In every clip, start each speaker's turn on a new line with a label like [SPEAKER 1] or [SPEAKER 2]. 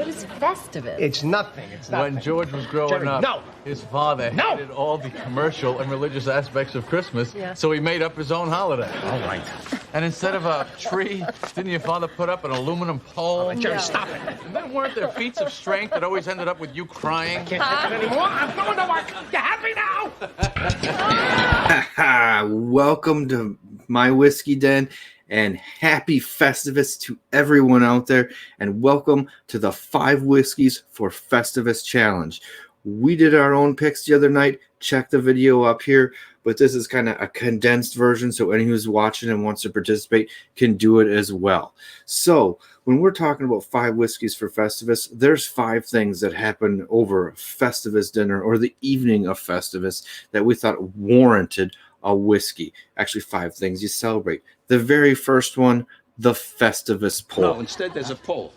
[SPEAKER 1] What is Festivus?
[SPEAKER 2] It's nothing. It's nothing.
[SPEAKER 3] When George was growing
[SPEAKER 2] Jerry,
[SPEAKER 3] up,
[SPEAKER 2] no.
[SPEAKER 3] his father hated all the commercial and religious aspects of Christmas,
[SPEAKER 1] Yeah.
[SPEAKER 3] so he made up his own holiday.
[SPEAKER 2] All right.
[SPEAKER 3] And instead of a tree, didn't your father put up an aluminum pole?
[SPEAKER 2] Jerry, stop it.
[SPEAKER 3] And then weren't there feats of strength that always ended up with you crying?
[SPEAKER 2] Can't take it anymore. I'm going to work. You happy now?
[SPEAKER 4] Welcome to my whiskey den, and happy Festivus to everyone out there, and welcome to the 5 Whiskeys for Festivus Challenge. We did our own picks the other night. Check the video up here, but this is kind of a condensed version, so anyone who's watching and wants to participate can do it as well. So when we're talking about 5 whiskeys for Festivus, there's 5 things that happen over Festivus dinner or the evening of Festivus that we thought warranted a whiskey. Actually, 5 things you celebrate. The very first one, the Festivus Pole.
[SPEAKER 5] No, instead there's a pole.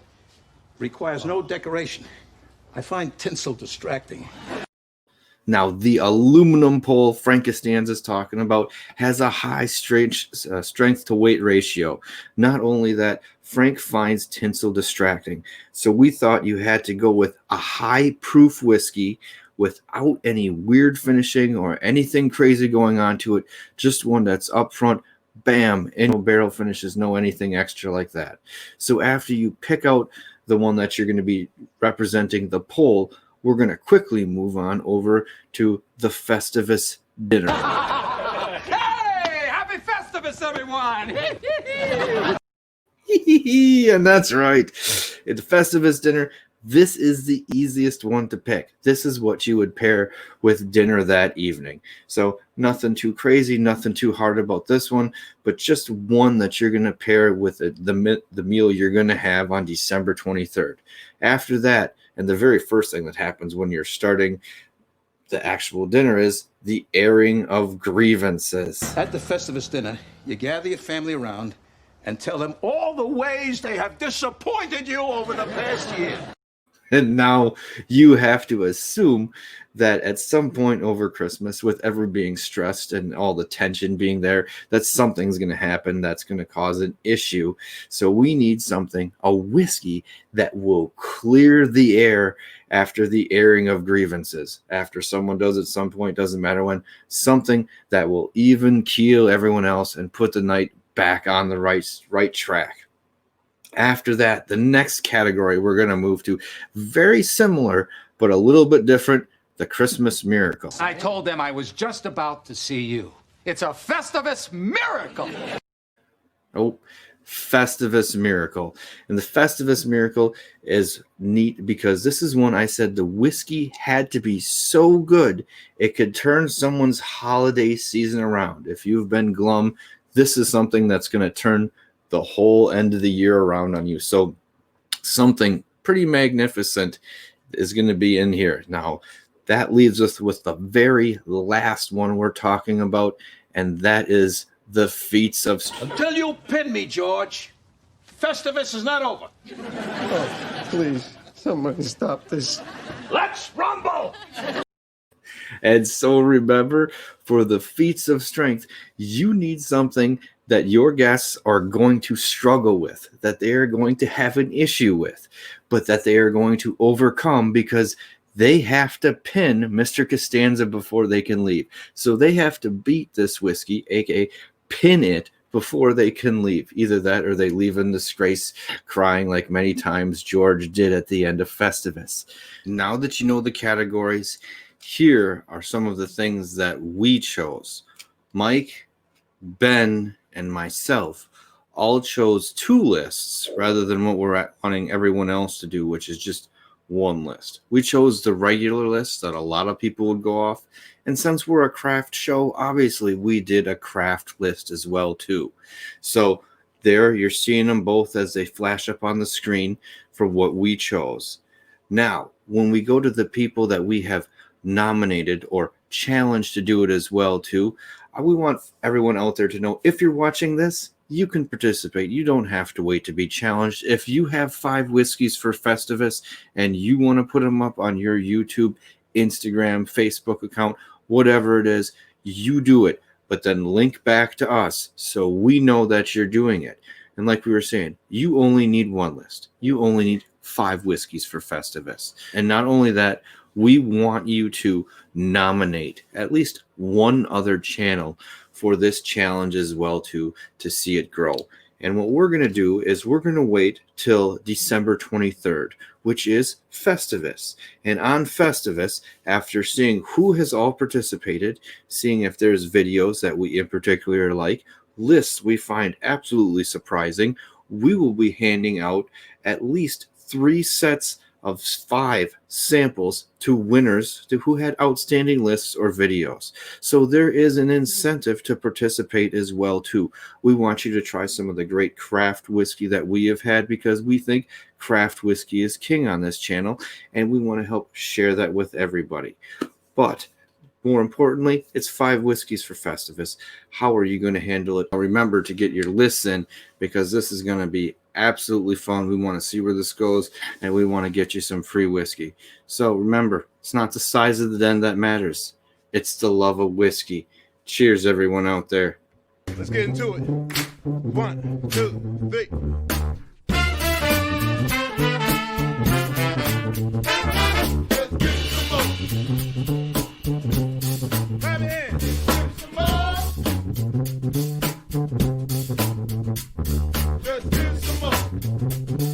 [SPEAKER 5] Requires no decoration. I find tinsel distracting.
[SPEAKER 4] Now, the aluminum pole Frank Costanza's talking about has a high strength to weight ratio. Not only that, Frank finds tinsel distracting. So we thought you had to go with a high proof whiskey without any weird finishing or anything crazy going on to it. Just one that's upfront, bam, and no barrel finishes, no anything extra like that. So after you pick out the one that you're going to be representing the pole, we're going to quickly move on over to the Festivus Dinner.
[SPEAKER 5] Hey! Happy Festivus, everyone!
[SPEAKER 4] And that's right. At the Festivus Dinner, this is the easiest one to pick. This is what you would pair with dinner that evening. So nothing too crazy, nothing too hard about this one, but just one that you're going to pair with the meal you're going to have on December 23rd. After that, and the very first thing that happens when you're starting the actual dinner is the airing of grievances.
[SPEAKER 5] At the Festivus dinner, you gather your family around and tell them all the ways they have disappointed you over the past year.
[SPEAKER 4] And now you have to assume that at some point over Christmas, with ever being stressed and all the tension being there, that something's going to happen that's going to cause an issue. So we need something, a whiskey that will clear the air after the airing of grievances. After someone does at some point, doesn't matter when, something that will even keel everyone else and put the night back on the right track. After that, the next category we're going to move to, very similar but a little bit different, the Christmas Miracle.
[SPEAKER 6] I told them I was just about to see you. It's a Festivus Miracle.
[SPEAKER 4] Oh, Festivus Miracle. And the Festivus Miracle is neat because this is one I said the whiskey had to be so good it could turn someone's holiday season around. If you've been glum, this is something that's going to turn the whole end of the year around on you. So something pretty magnificent is going to be in here. Now, that leaves us with the very last one we're talking about, and that is the Feats of Strength.
[SPEAKER 5] Until you pin me, George, Festivus is not over.
[SPEAKER 2] Oh, please, somebody stop this.
[SPEAKER 5] Let's rumble!
[SPEAKER 4] And so remember, for the Feats of Strength, you need something that your guests are going to struggle with, that they are going to have an issue with, but that they are going to overcome because they have to pin Mr. Costanza before they can leave. So they have to beat this whiskey, aka pin it, before they can leave. Either that or they leave in disgrace, crying like many times George did at the end of Festivus. Now that you know the categories, here are some of the things that we chose. Mike, Ben, and myself all chose 2 lists rather than what we're wanting everyone else to do, which is just one list. We chose the regular list that a lot of people would go off, and since we're a craft show, obviously we did a craft list as well too. So there you're seeing them both as they flash up on the screen for what we chose. Now, when we go to the people that we have nominated or challenged to do it as well too, we want everyone out there to know, if you're watching this, you can participate. You don't have to wait to be challenged. If you have 5 whiskeys for Festivus and you want to put them up on your YouTube, Instagram, Facebook account, whatever it is, you do it. But then link back to us so we know that you're doing it. And like we were saying, you only need one list. You only need 5 whiskeys for Festivus. And not only that, we want you to nominate at least one other channel for this challenge as well to see it grow. And what we're going to do is we're going to wait till December 23rd, which is Festivus. And on Festivus, after seeing who has all participated, seeing if there's videos that we in particular like, lists we find absolutely surprising, we will be handing out at least 3 sets of 5 samples to winners who had outstanding lists or videos. So there is an incentive to participate as well too. We want you to try some of the great craft whiskey that we have had, because we think craft whiskey is king on this channel, and we want to help share that with everybody. But more importantly, it's 5 whiskeys for Festivus. How are you going to handle it? Remember to get your lists in, because this is going to be absolutely fun. We want to see where this goes, and we want to get you some free whiskey. So remember, it's not the size of the den that matters. It's the love of whiskey. Cheers, everyone out there.
[SPEAKER 1] Let's get into it. 1, 2, 3.